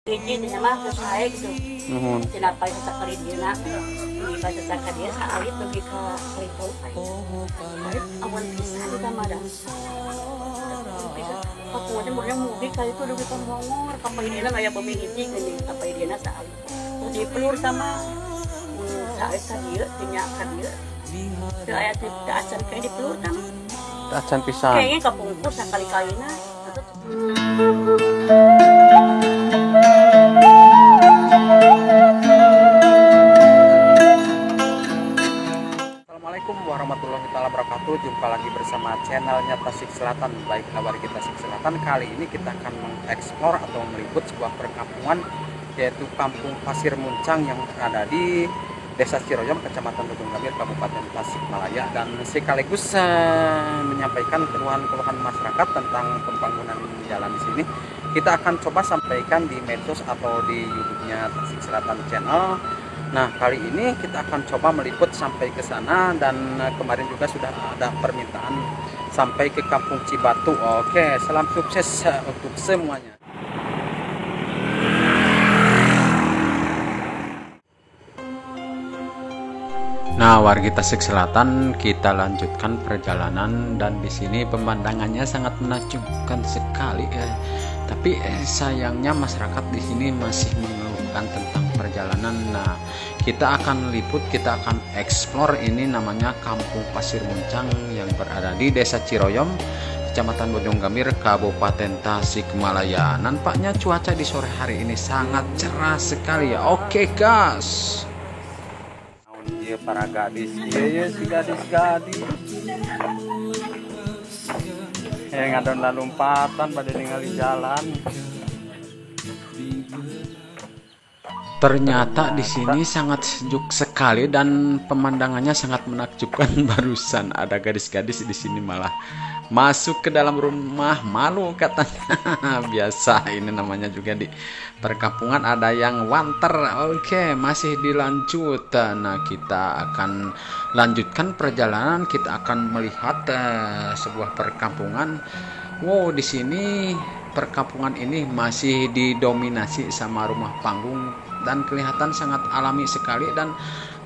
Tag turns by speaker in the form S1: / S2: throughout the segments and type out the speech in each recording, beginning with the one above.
S1: Hiji teh mah sesae gitu. Tinapay sa kalit dia na. Hindi pa sa kalit sa alit lagi ka kalito ay. Alit awan pisan ka madam. Pakuha mo yung movie kayo to lagi kang ngongor kapay nila maya pamiliti kani kapay dia na sa alit. Di pelur sama sa alit ka dia tinya ka dia. Kaya taasan kayo di pelur tama.
S2: Taasan pisan.
S1: Kayaknya kapungkur sa kali-kali na.
S2: Assalamualaikum warahmatullahi wabarakatuh. Jumpa lagi bersama channelnya Tasik Selatan. Baik, kabar kita Tasik Selatan. Kali ini kita akan mengeksplor atau meliput sebuah perkampungan, yaitu Kampung Pasir Muncang yang berada di Desa Ciroyom, Kecamatan Bojong Gambir, Kabupaten Tasikmalaya, dan sekaligus menyampaikan keluhan-keluhan masyarakat tentang pembangunan jalan di sini. Kita akan coba sampaikan di medsos atau di YouTube-nya Tasik Selatan Channel. Nah, kali ini kita akan coba meliput sampai ke sana, dan kemarin juga sudah ada permintaan sampai ke Kampung Cibatu. Oke, salam sukses untuk semuanya. Nah, warga Tasik Selatan, kita lanjutkan perjalanan, dan di sini pemandangannya sangat menakjubkan sekali. Tapi sayangnya masyarakat di sini masih mengeluhkan tentang perjalanan. Nah, kita akan liput, kita akan eksplor. Ini namanya Kampung Pasir Muncang yang berada di Desa Ciroyom, Kecamatan Bojong Gambir, Kabupaten Tasikmalaya. Nampaknya cuaca di sore hari ini sangat cerah sekali ya. Oke, guys. Iya, para gadis, iya si gadis-gadis. Ngadon lalumpatan pada ningali jalan. Ternyata di sini sangat sejuk sekali dan pemandangannya sangat menakjubkan. Barusan ada gadis-gadis di sini malah masuk ke dalam rumah, malu katanya. Biasa, ini namanya juga di perkampungan ada yang wanter. Oke, masih dilanjut. Nah, kita akan lanjutkan perjalanan. Kita akan melihat sebuah perkampungan. Wow, di sini perkampungan ini masih didominasi sama rumah panggung dan kelihatan sangat alami sekali, dan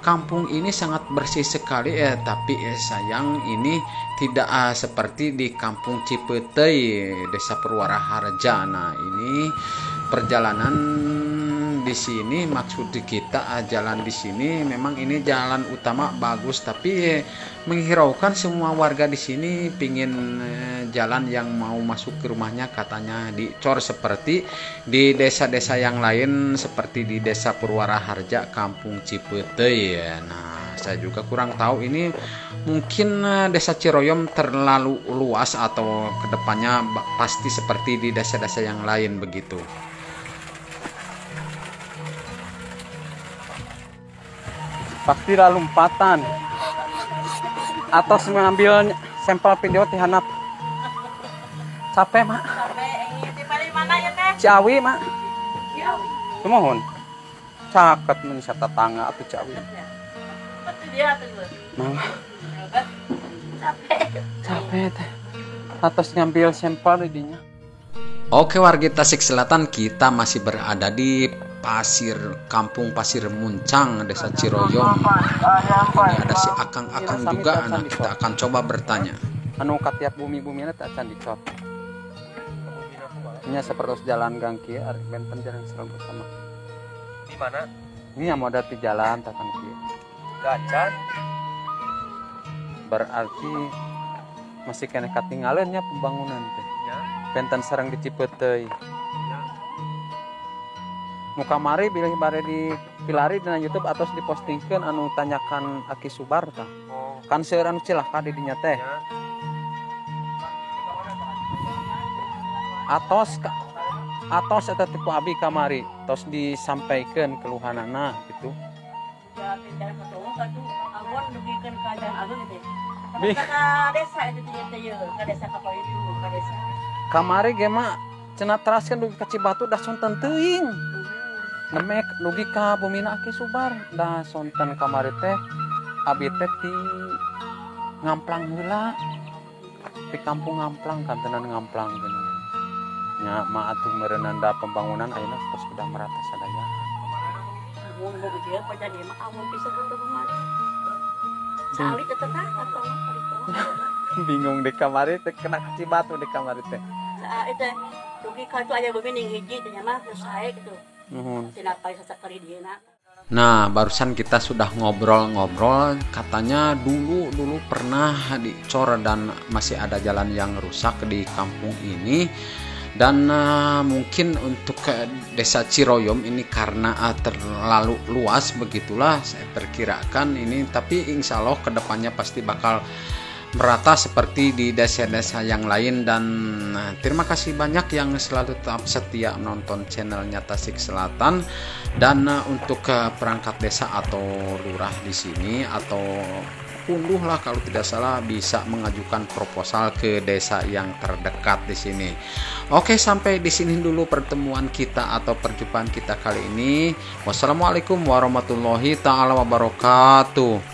S2: kampung ini sangat bersih sekali. Tapi sayang ini tidak seperti di Kampung Cipetei, Desa Purwara Harja. Nah, ini perjalanan di sini, maksud kita jalan di sini memang ini jalan utama bagus, tapi menghiraukan semua warga di sini pingin jalan yang mau masuk ke rumahnya katanya dicor seperti di desa-desa yang lain, seperti di Desa Purwara Harja, Kampung Cipetei. Nah, saya juga kurang tahu, ini mungkin Desa Ciroyom terlalu luas atau kedepannya pasti seperti di desa-desa yang lain begitu. Pasti lompatan atau mengambil sampel video di handap. Capek, Mak?
S1: Capek, di mana ya teh?
S2: Ciawi, Mak.
S1: Ciawi.
S2: Kumohon. Caket mun sa tetangga atuh Ciawi.
S1: Atuh dia atuh.
S2: Mangga.
S1: Capek.
S2: Capek teh. Atos ngambil sampel di dinya. Oke, warga Tasik Selatan, kita masih berada di Kampung Pasir Muncang, Desa Ciroyom. Ini ada si Akang-akang juga. Nah, kita akan coba bertanya. Anu katiap bumi-bumi na tak can dicot. Ini seperti jalan gang kieu ari benten jalan serang bersama.
S3: Di mana?
S2: Ini yang mau di jalan tatang kieu.
S3: Gacan.
S2: Berarti masih kena katinggalannya pembangunan teh.
S3: Ya.
S2: Benten sareng di Cipetei.
S3: Ya.
S2: Muka mari bilih bare di pilari dina YouTube atau dipostingkeun anu tanyakan Aki Subar tah.
S3: Oh.
S2: Kan seueur anu cilaka di dinya teh.
S3: Ya.
S2: Atos eta tipe abi kamari tos disampaikan keluhanana gitu.
S1: Ya, pindah ke tong ka tuh abon dugikeun ka jalan alun teh.
S2: Bih.
S1: Ka desa itu teh ka desa ka Palidu, ka desa.
S2: Kamari ge mah cenah teraskeun dugi ka Cibatu da sonten teuing. Nemek dugi ka bumina Aki Subar da sonten kamari teh abi teh ti Ngamplang heula. Di kampung Ngamplang, kantenan Ngamplang gini. nya atuh merenanda pembangunan ayeuna tos sudah merata sadaya.
S1: Ngomong dia pada dia mah awal bisa ke rumah. Sekali tetap atau
S2: Bingung di kamari teh kena kaci batu di kamari teh.
S1: Saat itu rugi kau itu ayah bebening hiji tanya mah selesai gitu.
S2: Nuhun.
S1: Sinapai sesekali dia nak.
S2: Nah, barusan kita sudah ngobrol-ngobrol, katanya dulu pernah dicor dan masih ada jalan yang rusak di kampung ini. Dan mungkin untuk desa Ciroyom ini karena terlalu luas begitulah saya perkirakan ini, tapi insya Allah kedepannya pasti bakal merata seperti di desa-desa yang lain. Dan terima kasih banyak yang selalu tetap setia menonton channelnya Tasik Selatan. Dan untuk perangkat desa atau lurah di sini atau punduh lah kalau tidak salah bisa mengajukan proposal ke desa yang terdekat di sini. Oke, sampai di sini dulu pertemuan kita atau perjumpaan kita kali ini. Wassalamualaikum warahmatullahi taala wabarakatuh.